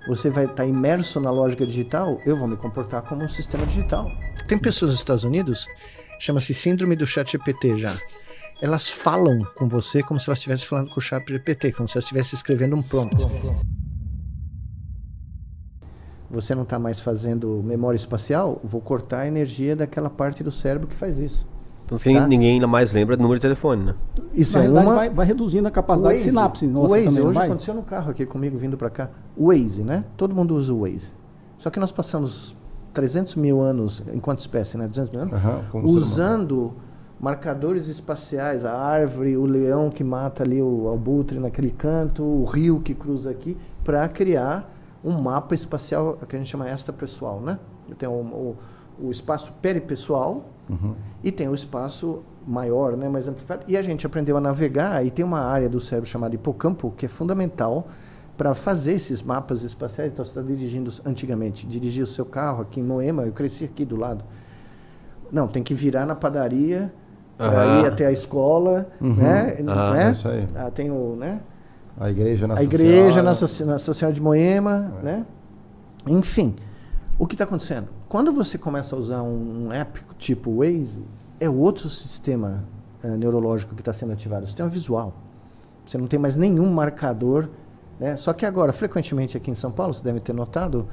você vai estar imerso na lógica digital, eu vou me comportar como um sistema digital. Tem pessoas nos Estados Unidos, chama-se síndrome do ChatGPT já. Elas falam com você como se elas estivessem falando com o ChatGPT, como se elas estivessem escrevendo um prompt. Você não está mais fazendo memória espacial, vou cortar a energia daquela parte do cérebro que faz isso. Então ninguém mais lembra do número de telefone, né? Isso Na é realidade, uma... vai reduzindo a capacidade de sinapse. O Waze, hoje aconteceu no carro aqui comigo vindo para cá. O Waze, né? Todo mundo usa o Waze. Só que nós passamos 300 mil anos, enquanto espécie, né? 200 mil anos, usando marcadores espaciais, a árvore, o leão que mata ali o abutre naquele canto, o rio que cruza aqui, para criar um mapa espacial que a gente chama extrapessoal, né? Tem o espaço peripessoal e tem o espaço maior, né, mais amplificado. E a gente aprendeu a navegar e tem uma área do cérebro chamada hipocampo que é fundamental para fazer esses mapas espaciais. Então, você está dirigindo antigamente, dirigir o seu carro aqui em Moema, eu cresci aqui do lado. Não, tem que virar na padaria para ir até a escola, né? É isso aí. Tem o, né? A igreja Nossa Senhora de Moema, né? Enfim, o que está acontecendo? Quando você começa a usar um app tipo Waze, é outro sistema neurológico que está sendo ativado, o sistema visual. Você não tem mais nenhum marcador, né? Só que agora, frequentemente aqui em São Paulo, você deve ter notado,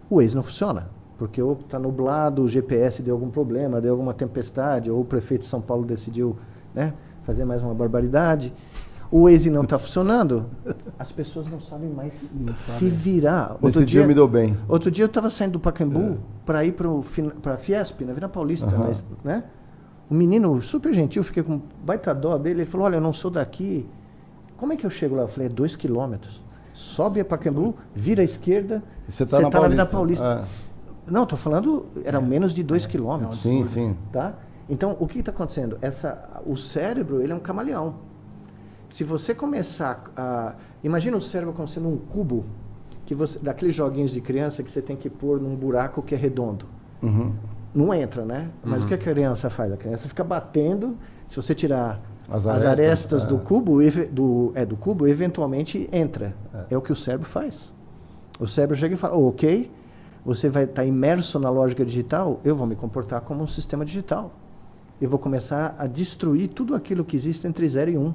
o Waze não funciona. Porque ou está nublado, o GPS deu algum problema, deu alguma tempestade, ou o prefeito de São Paulo decidiu, né, fazer mais uma barbaridade. O Waze não está funcionando, as pessoas não sabem mais se virar. Nesse dia me deu bem. Outro dia eu estava saindo do Pacaembu para ir para a Fiesp, na Vila Paulista, mas, né? Um menino super gentil, fiquei com baita dó dele, ele falou, olha, eu não sou daqui, como é que eu chego lá? Eu falei, 2 quilômetros. Sobe a Pacaembu, vira à esquerda, você está na Vila Paulista. Não, estou falando, era menos de 2 quilômetros. Sim, sim. Tá? Então, o que está acontecendo? O cérebro, ele é um camaleão. Se você começar a... Imagina o cérebro como sendo um cubo, daqueles joguinhos de criança que você tem que pôr num buraco que é redondo. Não entra, né? Mas o que a criança faz? A criança fica batendo, se você tirar as arestas do cubo, do cubo, eventualmente entra. É o que o cérebro faz. O cérebro chega e fala, ok, você vai estar imerso na lógica digital, eu vou me comportar como um sistema digital. Eu vou começar a destruir tudo aquilo que existe entre 0 e 1.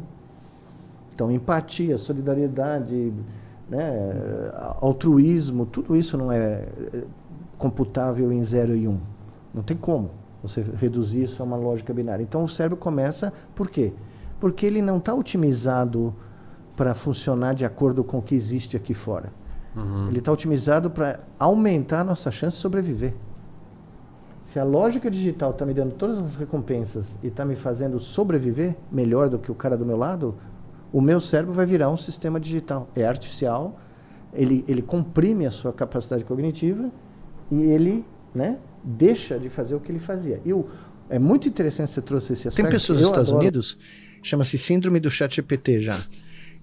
Então, empatia, solidariedade, né, altruísmo, tudo isso não é computável em 0 e 1. Não tem como você reduzir isso a uma lógica binária. Então, o cérebro começa... Por quê? Porque ele não está otimizado para funcionar de acordo com o que existe aqui fora. Ele está otimizado para aumentar a nossa chance de sobreviver. Se a lógica digital está me dando todas as recompensas e está me fazendo sobreviver melhor do que o cara do meu lado, o meu cérebro vai virar um sistema digital. É artificial, ele comprime a sua capacidade cognitiva e ele, né, deixa de fazer o que ele fazia. É muito interessante você trouxe esse aspecto. Tem pessoas nos Estados Unidos, chama-se síndrome do ChatGPT já.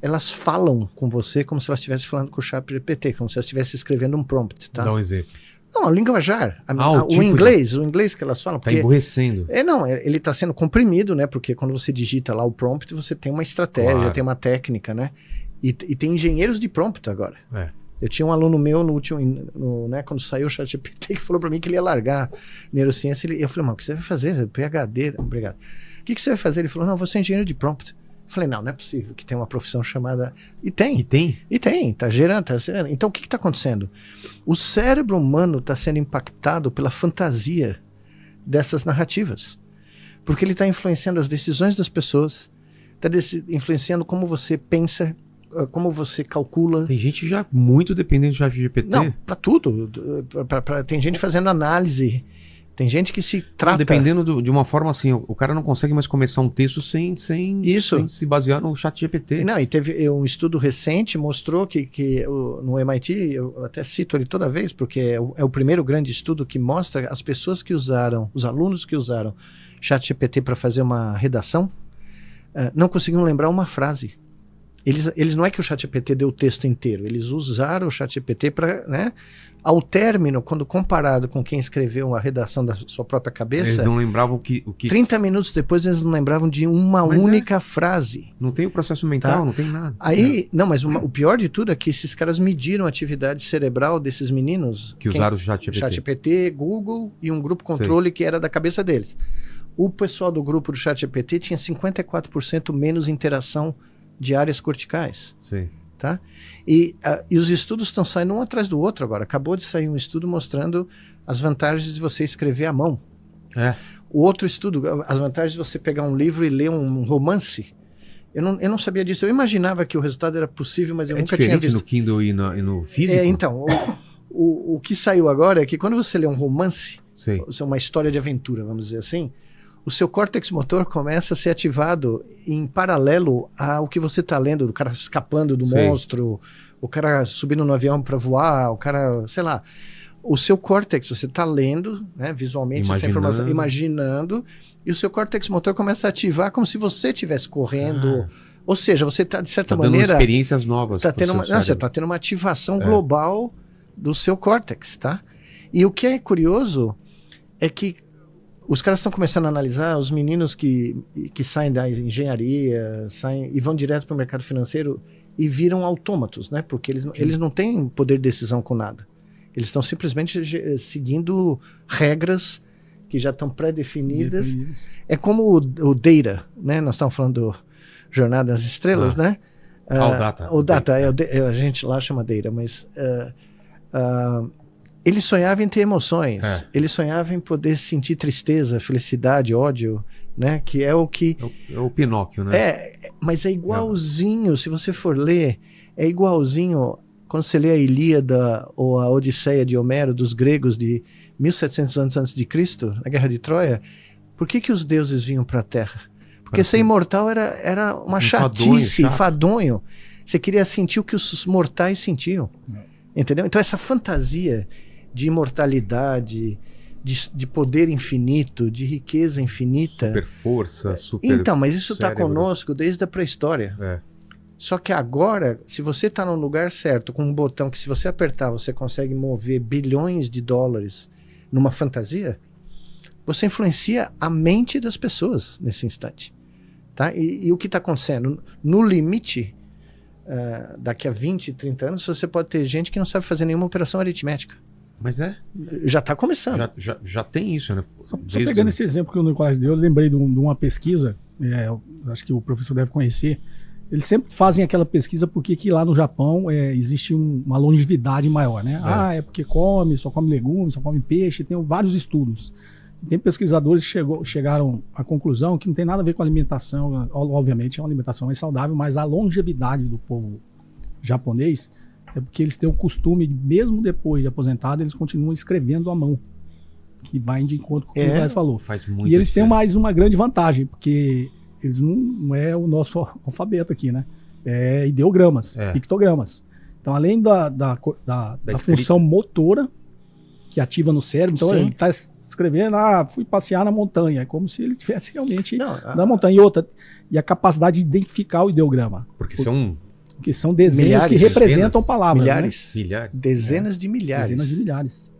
Elas falam com você como se elas estivessem falando com o ChatGPT, como se elas estivessem escrevendo um prompt, tá? Dá um exemplo. Não, linguajar. O inglês que elas falam. Tá emburrecendo. Ele está sendo comprimido, né? Porque quando você digita lá o prompt, você tem uma estratégia, tem uma técnica, né? E tem engenheiros de prompt agora. Eu tinha um aluno meu né, quando saiu o ChatGPT que falou para mim que ele ia largar neurociência. Eu falei, mas o que você vai fazer? PhD, obrigado. O que você vai fazer? Ele falou, não, eu vou ser engenheiro de prompt. Eu falei, não é possível que tem uma profissão chamada... E tem, tá gerando. Então, o que está acontecendo? O cérebro humano está sendo impactado pela fantasia dessas narrativas. Porque ele está influenciando as decisões das pessoas, está influenciando como você pensa, como você calcula. Tem gente já muito dependente do ChatGPT. Não, para tudo. Tem gente fazendo análise. Tem gente que se trata... Dependendo de uma forma assim, o cara não consegue mais começar um texto sem se basear no ChatGPT. Não, e teve um estudo recente, mostrou que no MIT, eu até cito ele toda vez, porque é o primeiro grande estudo que mostra as pessoas que usaram, os alunos que usaram ChatGPT para fazer uma redação, não conseguiam lembrar uma frase. Eles não é que o ChatGPT deu o texto inteiro, eles usaram o ChatGPT para, né? Ao término, quando comparado com quem escreveu a redação da sua própria cabeça, Eles não lembravam o que... 30 minutos depois eles não lembravam de uma Mas única frase. Não tem o processo mental, Tá. não tem nada. Aí, não, mas o pior de tudo é que esses caras mediram a atividade cerebral desses meninos. Que usaram o ChatGPT. ChatGPT, Google e um grupo controle que era da cabeça deles. O pessoal do grupo do ChatGPT tinha 54% menos interação de áreas corticais. Sim. Tá? E os estudos estão saindo um atrás do outro agora. Acabou de sair um estudo mostrando as vantagens de você escrever à mão. É. O outro estudo, as vantagens de você pegar um livro e ler um romance. Eu não sabia disso. Eu imaginava que o resultado era possível, mas eu nunca tinha visto. No Kindle e no físico? Então, o que saiu agora é que quando você lê um romance, Sim. uma história de aventura, vamos dizer assim, o seu córtex motor começa a ser ativado em paralelo ao que você está lendo, o cara escapando do monstro, o cara subindo no avião para voar, o cara, sei lá. O seu córtex, você está lendo, né, visualmente essa informação, imaginando, e o seu córtex motor começa a ativar como se você estivesse correndo. Ou seja, você está, de certa maneira... dando experiências novas. Você está tendo uma ativação global do seu córtex, tá? E o que é curioso é que os caras estão começando a analisar os meninos que saem da engenharia, saem e vão direto para o mercado financeiro e viram autômatos, né? Porque eles não têm poder de decisão com nada. Eles estão simplesmente seguindo regras que já estão pré-definidas. É como o Data, né? Nós estamos falando do Jornada nas Estrelas, né? O Data. A gente lá chama Data, mas... ele sonhava em ter emoções. Ele sonhava em poder sentir tristeza, felicidade, ódio, né? Que é o que... É o Pinóquio, né? Mas é igualzinho, se você for ler, é igualzinho quando você lê a Ilíada ou a Odisseia de Homero, dos gregos de 1700 anos antes de Cristo, na Guerra de Troia. Por que os deuses vinham para a Terra? Porque ser imortal era uma chatice, fadonho. Você queria sentir o que os mortais sentiam. Entendeu? Então essa fantasia de imortalidade, de poder infinito, de riqueza infinita. Super força, super Então, mas isso está cérebro. conosco desde a pré-história. Só que agora, se você está no lugar certo, com um botão que se você apertar, você consegue mover bilhões de dólares numa fantasia, você influencia a mente das pessoas nesse instante. Tá? E o que está acontecendo? No limite, daqui a 20, 30 anos, você pode ter gente que não sabe fazer nenhuma operação aritmética. Mas já está começando. Já tem isso, né? Só pegando esse exemplo que o Nicolás deu, eu lembrei de uma pesquisa, acho que o professor deve conhecer. Eles sempre fazem aquela pesquisa porque que lá no Japão existe uma longevidade maior, né? É porque só come legumes, só come peixe, tem vários estudos. Tem pesquisadores que chegaram à conclusão que não tem nada a ver com a alimentação, obviamente é uma alimentação mais saudável, mas a longevidade do povo japonês é porque eles têm o costume, mesmo depois de aposentado, eles continuam escrevendo à mão, que vai de encontro com o que o Nicolás falou. Faz muito e eles têm mais uma grande vantagem, porque eles não é o nosso alfabeto aqui, né? É ideogramas, pictogramas. Então, além da função motora que ativa no cérebro, então ele está escrevendo, fui passear na montanha, é como se ele tivesse realmente na montanha. E a capacidade de identificar o ideograma. Porque são dezenas que representam palavras. Milhares. Dezenas de milhares. Dezenas de milhares.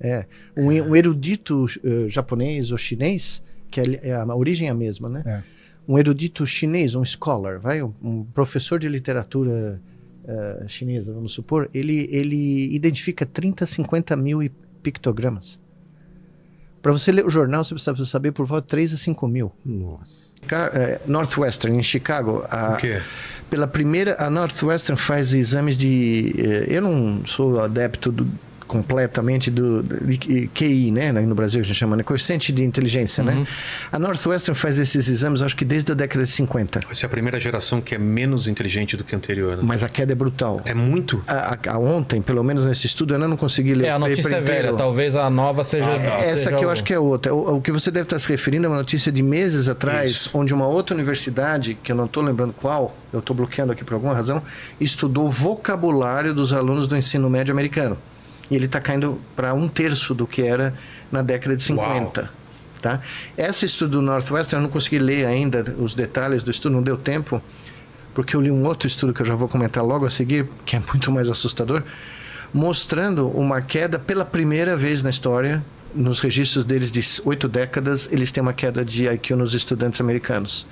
Um erudito japonês ou chinês, que a origem é a mesma, né? Um erudito chinês, um scholar, um professor de literatura chinesa, vamos supor, ele identifica 30, 50 mil pictogramas. Para você ler o jornal, você precisa saber por volta de 3 a 5 mil. Nossa. Northwestern, em Chicago, O quê? a Northwestern faz exames de... eu não sou adepto completamente de QI, né? No Brasil a gente chama, né? Coeficiente de inteligência, né? A Northwestern faz esses exames, acho que desde a década de 50. Essa é a primeira geração que é menos inteligente do que a anterior, né? Mas a queda é brutal. É muito? Ontem, pelo menos nesse estudo, eu ainda não consegui ler. A notícia é velha, talvez a nova seja... essa aqui eu acho que é outra. O que você deve estar se referindo é uma notícia de meses atrás, onde uma outra universidade, que eu não estou lembrando qual, eu estou bloqueando aqui por alguma razão, estudou o vocabulário dos alunos do ensino médio americano. E ele está caindo para 1/3 do que era na década de 50. Tá? Esse estudo do Northwestern, eu não consegui ler ainda os detalhes do estudo, não deu tempo, porque eu li um outro estudo que eu já vou comentar logo a seguir, que é muito mais assustador, mostrando uma queda pela primeira vez na história, nos registros deles de 8 décadas, eles têm uma queda de IQ nos estudantes americanos.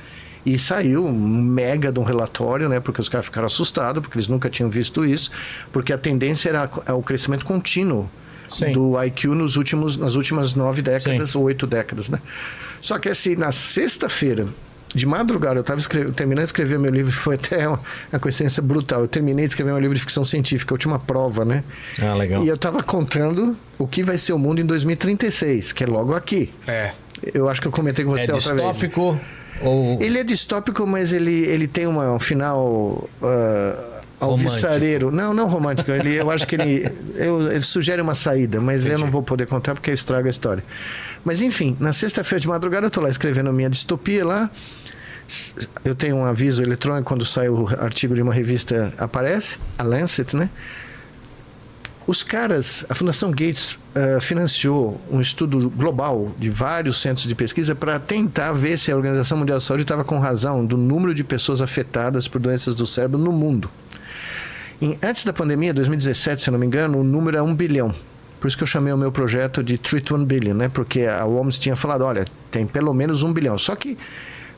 E saiu um mega de um relatório, né, porque os caras ficaram assustados, porque eles nunca tinham visto isso, porque a tendência era o crescimento contínuo do IQ nas últimas 9 décadas, ou 8 décadas, né? Só que assim, na sexta-feira, de madrugada, eu estava terminando de escrever meu livro, foi até uma coincidência brutal. Eu terminei de escrever meu livro de ficção científica, a última prova, né? Ah, legal. E eu estava contando o que vai ser o mundo em 2036, que é logo aqui. Eu acho que eu comentei com você outra vez. É distópico ou... Ele é distópico, mas ele tem um final alvissareiro. Não romântico. Eu acho que ele sugere uma saída, mas eu não vou poder contar porque eu estrago a história. Mas enfim, na sexta-feira de madrugada eu estou lá escrevendo a minha distopia lá. Eu tenho um aviso eletrônico quando sai o artigo de uma revista, aparece, a Lancet, né? Os caras, a Fundação Gates financiou um estudo global de vários centros de pesquisa para tentar ver se a Organização Mundial da Saúde estava com razão do número de pessoas afetadas por doenças do cérebro no mundo. Antes da pandemia, 2017, se não me engano, o número é 1 bilhão. Por isso que eu chamei o meu projeto de Treat 1 Billion, né? Porque a OMS tinha falado, olha, tem pelo menos 1 bilhão. Só que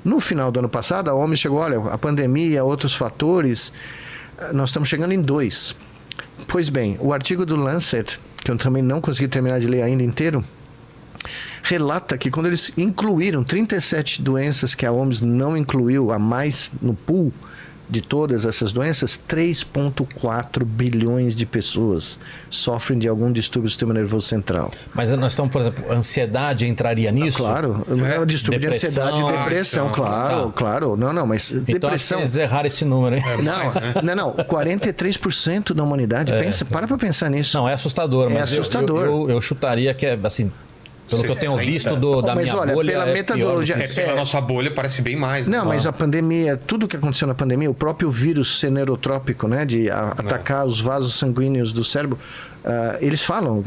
no final do ano passado, a OMS chegou, olha, a pandemia, outros fatores, nós estamos chegando em 2. Pois bem, o artigo do Lancet, que eu também não consegui terminar de ler ainda inteiro, relata que quando eles incluíram 37 doenças que a OMS não incluiu a mais no pool de todas essas doenças, 3,4 bilhões de pessoas sofrem de algum distúrbio do sistema nervoso central. Mas nós estamos, por exemplo, ansiedade entraria nisso? Claro, distúrbio de ansiedade e depressão, claro. Não, mas então, depressão... Então, eles erraram esse número, hein? Não, 43% da humanidade, para pensar nisso. Não, é assustador, mas assustador. Eu chutaria que é, assim... Pelo que eu tenho visto da minha olha, bolha, pela metodologia... Pela nossa bolha parece bem mais. Não, mas a pandemia, tudo que aconteceu na pandemia, o próprio vírus ser neurotrópico, né, de atacar os vasos sanguíneos do cérebro, eles falam,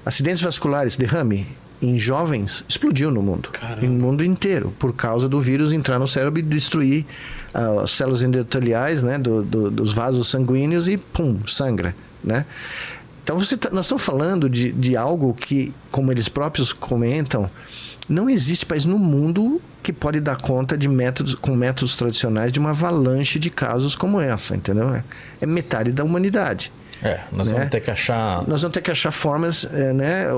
acidentes vasculares, derrame, em jovens, explodiu no mundo. Caramba. No mundo inteiro, por causa do vírus entrar no cérebro e destruir as células endoteliais, né, dos vasos sanguíneos e, pum, sangra, né? Então, nós estamos falando de algo que, como eles próprios comentam, não existe país no mundo que pode dar conta de com métodos tradicionais de uma avalanche de casos como essa, entendeu? É metade da humanidade. Nós vamos ter que achar... Nós vamos ter que achar formas,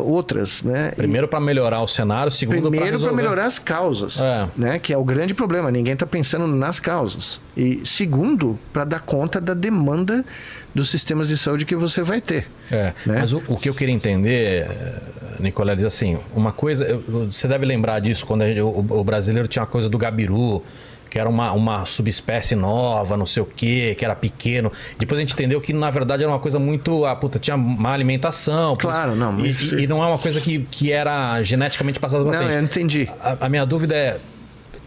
outras, né? Primeiro para melhorar o cenário, segundo para melhorar as causas, né? Que é o grande problema, ninguém está pensando nas causas. E segundo, para dar conta da demanda dos sistemas de saúde que você vai ter. Né? Mas o que eu queria entender, Nicolé, diz assim, uma coisa, você deve lembrar disso, quando o brasileiro tinha uma coisa do gabiru, que era uma subespécie nova, não sei o quê, que era pequeno. Depois a gente entendeu que, na verdade, era uma coisa muito... tinha má alimentação. Claro, não. Mas... E não é uma coisa que era geneticamente passada para frente. Não, eu entendi. A minha dúvida é...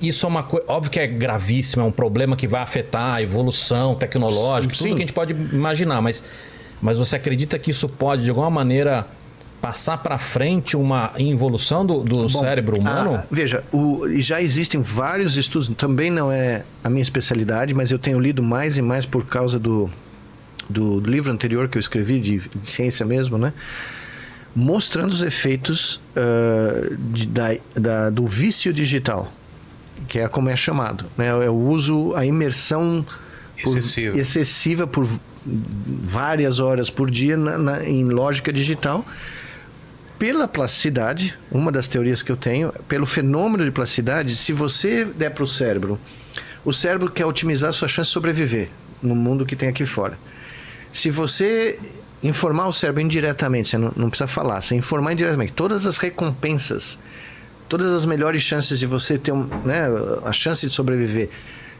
Isso é uma coisa... Óbvio que é gravíssimo, é um problema que vai afetar a evolução tecnológica, tudo que a gente pode imaginar. Mas você acredita que isso pode, de alguma maneira... passar para frente uma involução do cérebro humano? Veja, já existem vários estudos, também não é a minha especialidade, mas eu tenho lido mais e mais por causa do livro anterior que eu escrevi, de ciência mesmo, né? Mostrando os efeitos do vício digital, que é como é chamado, né? É o uso, a imersão excessiva por várias horas por dia em lógica digital. Pela plasticidade, uma das teorias que eu tenho, pelo fenômeno de plasticidade, se você der para o cérebro quer otimizar a sua chance de sobreviver no mundo que tem aqui fora. Se você informar o cérebro indiretamente, você não precisa falar, você informar indiretamente, todas as recompensas, todas as melhores chances de você ter a chance de sobreviver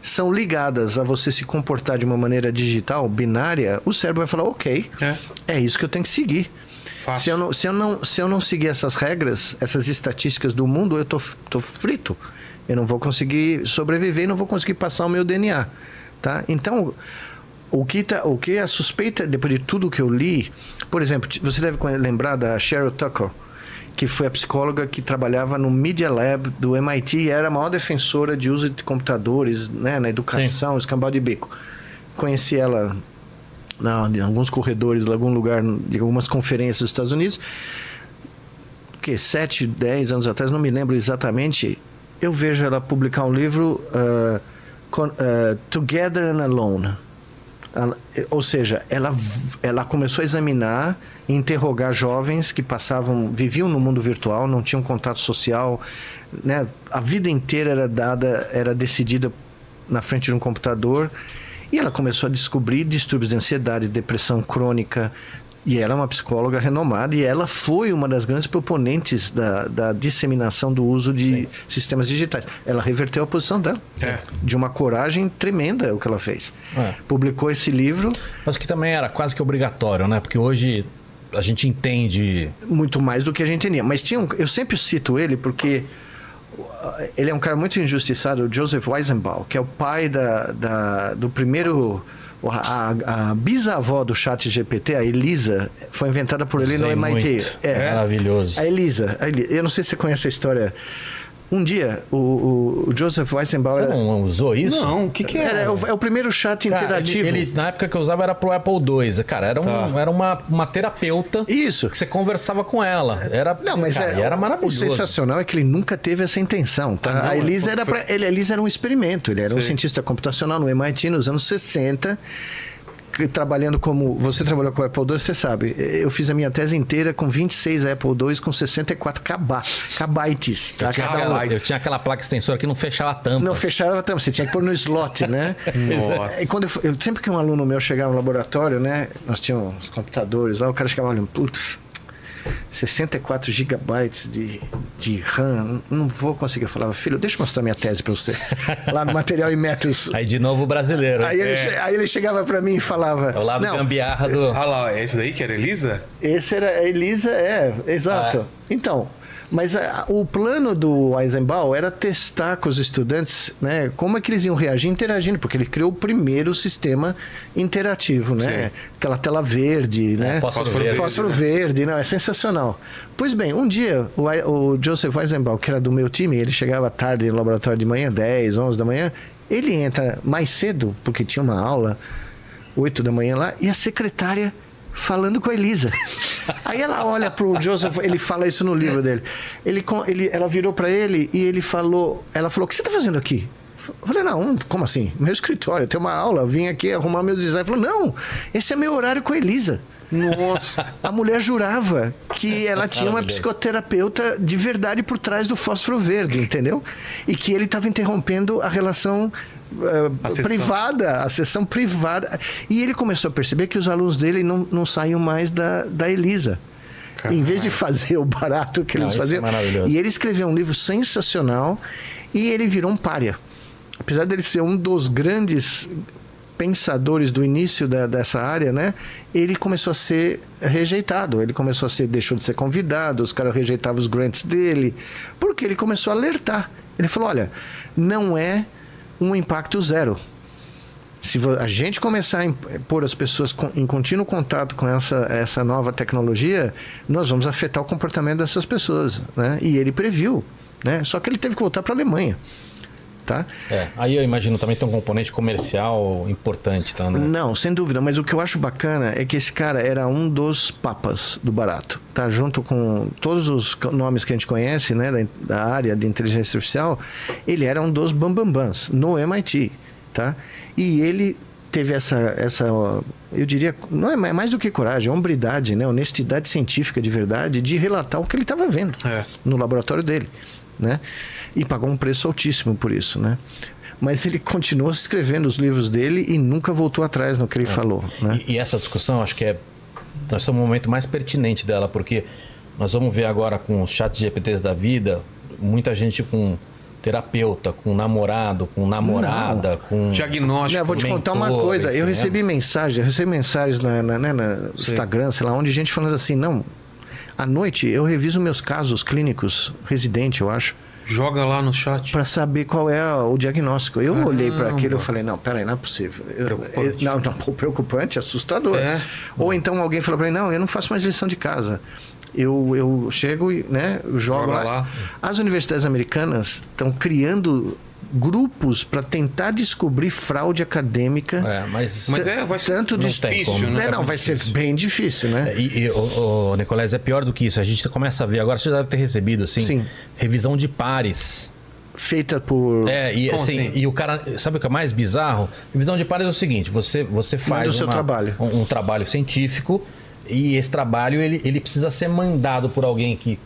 são ligadas a você se comportar de uma maneira digital, binária, o cérebro vai falar, ok, é isso que eu tenho que seguir. Se eu não seguir essas regras, essas estatísticas do mundo, eu tô frito. Eu não vou conseguir sobreviver e não vou conseguir passar o meu DNA. Tá? Então, o que é a suspeita, depois de tudo que eu li... Por exemplo, você deve lembrar da Sheryl Tucker, que foi a psicóloga que trabalhava no Media Lab do MIT e era a maior defensora de uso de computadores, né, na educação, escambau de bico. Conheci ela em alguns corredores de algum lugar, de algumas conferências dos Estados Unidos. 7, 10 anos atrás, não me lembro exatamente, eu vejo ela publicar um livro Together and Alone. Ou seja, ela começou a examinar e interrogar jovens que viviam no mundo virtual, não tinham contato social, né? A vida inteira era decidida na frente de um computador, e ela começou a descobrir distúrbios de ansiedade, depressão crônica. E ela é uma psicóloga renomada, e ela foi uma das grandes proponentes da disseminação do uso de sistemas digitais. Ela reverteu a posição dela. De uma coragem tremenda o que ela fez. Publicou esse livro. Mas que também era quase que obrigatório, né? Porque hoje a gente entende... Muito mais do que a gente entendia. Mas eu sempre cito ele porque ele é um cara muito injustiçado, o Joseph Weizenbaum, que é o pai do primeiro... A bisavó do ChatGPT, a Elisa, foi inventada por ele no MIT. Maravilhoso. A Elisa. Eu não sei se você conhece a história. Um dia, o Joseph Weizenbaum... Você não usou isso? Não, o que é? É o primeiro chat interativo. Ele, na época que eu usava, era pro Apple II. Cara, era uma terapeuta. Isso. Que você conversava com ela. Não, mas era maravilhoso. O sensacional é que ele nunca teve essa intenção, tá? Não, a Elisa a Elisa era um experimento. Ele era um cientista computacional no MIT nos anos 60, trabalhando como... Você trabalhou com o Apple II, você sabe. Eu fiz a minha tese inteira com 26 Apple II com 64 kbytes. Tá? Eu tinha aquela placa extensora que não fechava a tampa. Não fechava a tampa, você tinha que pôr no slot, né? Nossa. E quando sempre que um aluno meu chegava no laboratório, né? Nós tínhamos os computadores lá, o cara chegava olhando, putz, 64 gigabytes de RAM, não vou conseguir. Eu falava, filho, deixa eu mostrar minha tese para você. Lá no Material e Métodos. Aí de novo o brasileiro. Aí ele chegava para mim e falava... É o lado gambiarra do... Ah lá, é esse daí que era Elisa? Esse era a Elisa, exato. Então... Mas o plano do Weizenbaum era testar com os estudantes, né, como é que eles iam reagir interagindo, porque ele criou o primeiro sistema interativo, né? Aquela tela verde, né? Fósforo verde, não, é sensacional. Pois bem, um dia o Joseph Weizenbaum, que era do meu time, ele chegava tarde no laboratório de manhã, 10, 11 da manhã, ele entra mais cedo, porque tinha uma aula, 8 da manhã lá, e a secretária falando com a Elisa. Aí ela olha pro Joseph, ele fala isso no livro dele. Ela virou para ele e ela falou, o que você tá fazendo aqui? Eu falei, não, como assim? Meu escritório, eu tenho uma aula, eu vim aqui arrumar meus designs. Ele falou, não, esse é meu horário com a Elisa. Nossa. A mulher jurava que ela tinha uma psicoterapeuta de verdade por trás do fósforo verde, entendeu? E que ele estava interrompendo a relação privada, a sessão privada. E ele começou a perceber que os alunos dele não saíam mais da Elisa. Caramba. Em vez de fazer o barato que eles faziam. E ele escreveu um livro sensacional e ele virou um pária. Apesar dele ser um dos grandes pensadores do início dessa área, né? Ele começou a ser rejeitado. Ele começou deixou de ser convidado, os caras rejeitavam os grants dele, porque ele começou a alertar. Ele falou, olha, não é um impacto zero. Se a gente começar a pôr as pessoas em contínuo contato com essa nova tecnologia, nós vamos afetar o comportamento dessas pessoas, né? E ele previu, né? Só que ele teve que voltar para a Alemanha. Tá? Aí eu imagino também tem um componente comercial importante, tá? Né? Não, sem dúvida, mas o que eu acho bacana é que esse cara era um dos papas do barato, tá? Junto com todos os nomes que a gente conhece, né, da área de inteligência artificial, ele era um dos bambambãs no MIT, tá? E ele teve essa eu diria, não é mais do que coragem, hombridade, né, honestidade científica de verdade, de relatar o que ele estava vendo no laboratório dele, né? E pagou um preço altíssimo por isso, né? Mas ele continuou escrevendo os livros dele e nunca voltou atrás no que ele falou, né? E essa discussão, acho que nós estamos no momento mais pertinente dela, porque nós vamos ver agora com os chats GPTs da vida, muita gente com terapeuta, com namorado, com namorada, com diagnóstico. Eu vou te contar uma coisa, eu recebi mensagens no Instagram, sei lá, onde gente falando assim, não, à noite eu reviso meus casos clínicos, residente, eu acho. Joga lá no chat. para saber qual é o diagnóstico. Eu olhei para aquilo e falei, não, peraí, não é possível. Preocupante. Não, preocupante, assustador. É. Ou então alguém falou para mim, não, eu não faço mais lição de casa. Eu chego e jogo Joga lá. lá. As universidades americanas estão criando grupos para tentar descobrir fraude acadêmica. Mas Vai ser Tanto não de tem difícil, como. né? não, vai ser bem difícil, né? o Nicolés, é pior do que isso. A gente começa a ver, agora você já deve ter recebido, assim, Sim. revisão de pares. Feita por... E Como assim, assim? e o cara, sabe o que é mais bizarro? Revisão de pares é o seguinte, você faz Manda o seu trabalho. um trabalho científico e esse trabalho ele precisa ser mandado por alguém que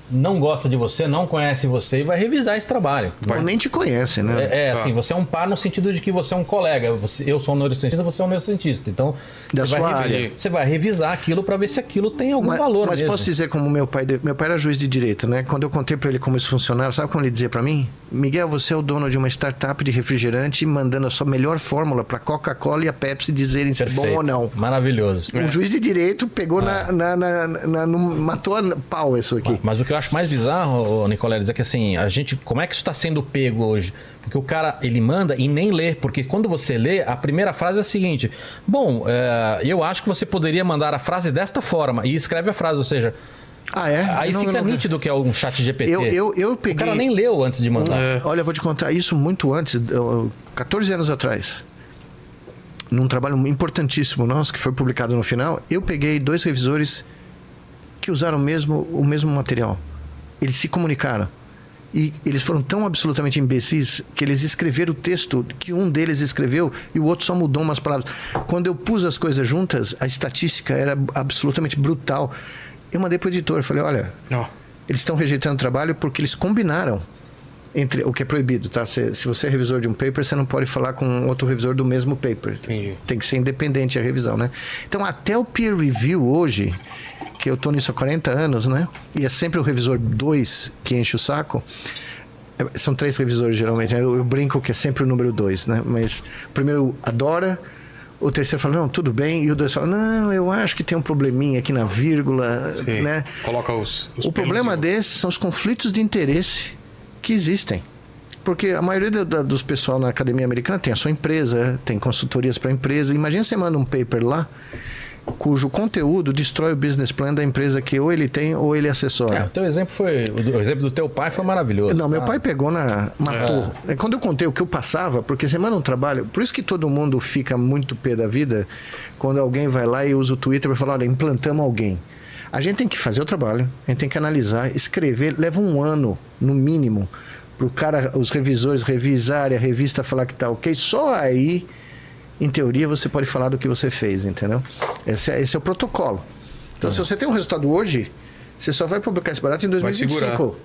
não gosta de você, não conhece você e vai revisar esse trabalho. Ou nem te conhece, né? Assim, você é um par no sentido de que você é um colega. Eu sou um neurocientista, você é um neurocientista. Então, Da você sua vai área. Você vai revisar aquilo para ver se aquilo tem algum valor Mas mesmo. posso dizer como meu pai era juiz de direito, né? Quando eu contei para ele como isso funcionava, sabe como ele dizia para mim? Miguel, você é o dono de uma startup de refrigerante mandando a sua melhor fórmula para Coca-Cola e a Pepsi dizerem se é bom ou não. Maravilhoso. Um juiz de direito pegou matou a pau isso aqui. Mas o que eu acho mais bizarro, Nicolés, é que assim, como é que isso está sendo pego hoje? Porque o cara, ele manda e nem lê, porque quando você lê, a primeira frase é a seguinte: bom, eu acho que você poderia mandar a frase desta forma, e escreve a frase, ou seja, aí fica nítido que é um chat GPT. Eu peguei... O cara nem leu antes de mandar. Olha, eu vou te contar isso muito antes, 14 anos atrás. Num trabalho importantíssimo nosso, que foi publicado no final, eu peguei 2 revisores que usaram o mesmo material. Eles se comunicaram. E eles foram tão absolutamente imbecis que eles escreveram o texto que um deles escreveu e o outro só mudou umas palavras. Quando eu pus as coisas juntas, a estatística era absolutamente brutal. Eu mandei para o editor, falei, olha, eles estão rejeitando o trabalho porque eles combinaram entre o que é proibido, tá? Se você é revisor de um paper, você não pode falar com outro revisor do mesmo paper. Entendi. Tem que ser independente a revisão, né? Então, até o peer review hoje, que eu estou nisso há 40 anos, né? E é sempre o revisor 2 que enche o saco. São 3 revisores, geralmente. Né? Eu brinco que é sempre o número 2, né? Mas o primeiro adora, o terceiro fala, não, tudo bem. E o 2 fala, não, eu acho que tem um probleminha aqui na vírgula, Sim. né? Coloca os O problema desses são os conflitos de interesse que existem. Porque a maioria dos pessoal na academia americana tem a sua empresa, tem consultorias para a empresa. Imagina você manda um paper lá, cujo conteúdo destrói o business plan da empresa que ou ele tem ou ele assessora. O teu exemplo o exemplo do teu pai foi maravilhoso. Não, meu tá? pai pegou matou. Quando eu contei o que eu passava, porque você manda um trabalho, por isso que todo mundo fica muito pé da vida quando alguém vai lá e usa o Twitter para falar, olha, implantamos alguém. A gente tem que fazer o trabalho, a gente tem que analisar, escrever, leva 1 ano, no mínimo, para o cara, os revisores revisarem, a revista falar que tá ok, só aí, em teoria, você pode falar do que você fez, entendeu? Esse é o protocolo. Então, se você tem um resultado hoje, você só vai publicar esse barato em 2025.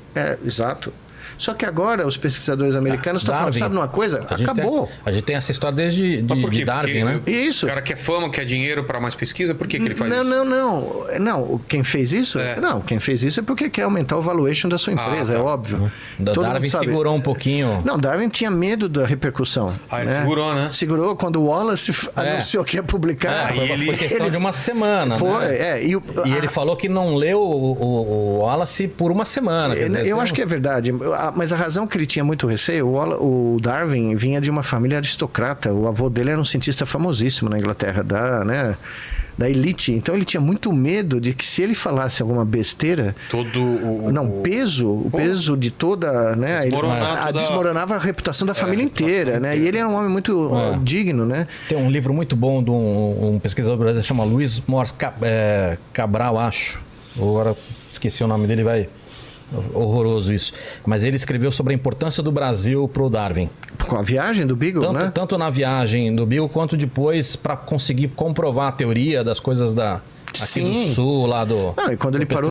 Exato. Só que agora os pesquisadores americanos estão falando, sabe uma coisa? Acabou. A gente tem essa história desde de Darwin, né? Isso. O cara quer fama, quer dinheiro para mais pesquisa, por que ele faz isso? Não, quem fez isso? Não, quem fez isso é porque quer aumentar o valuation da sua empresa, é óbvio. Darwin segurou um pouquinho. Não, Darwin tinha medo da repercussão. Ele segurou, né? Segurou quando o Wallace anunciou que ia publicar. Foi questão de uma semana, foi, né? E ele falou que não leu o Wallace por uma semana. Quer dizer, eu acho que é verdade. Mas a razão que ele tinha muito receio, o Darwin vinha de uma família aristocrata. O avô dele era um cientista famosíssimo na Inglaterra, da elite. Então ele tinha muito medo de que se ele falasse alguma besteira, o peso de toda, né, desmoronava a reputação da família inteira, né? E ele era um homem muito digno, né? Tem um livro muito bom de um pesquisador brasileiro, chama Luiz Mors Cabral, acho. Agora esqueci o nome dele, horroroso isso. Mas ele escreveu sobre a importância do Brasil pro Darwin. Com a viagem do Beagle, né? Tanto na viagem do Beagle, quanto depois para conseguir comprovar a teoria das coisas aqui do sul, lá do... E quando ele parou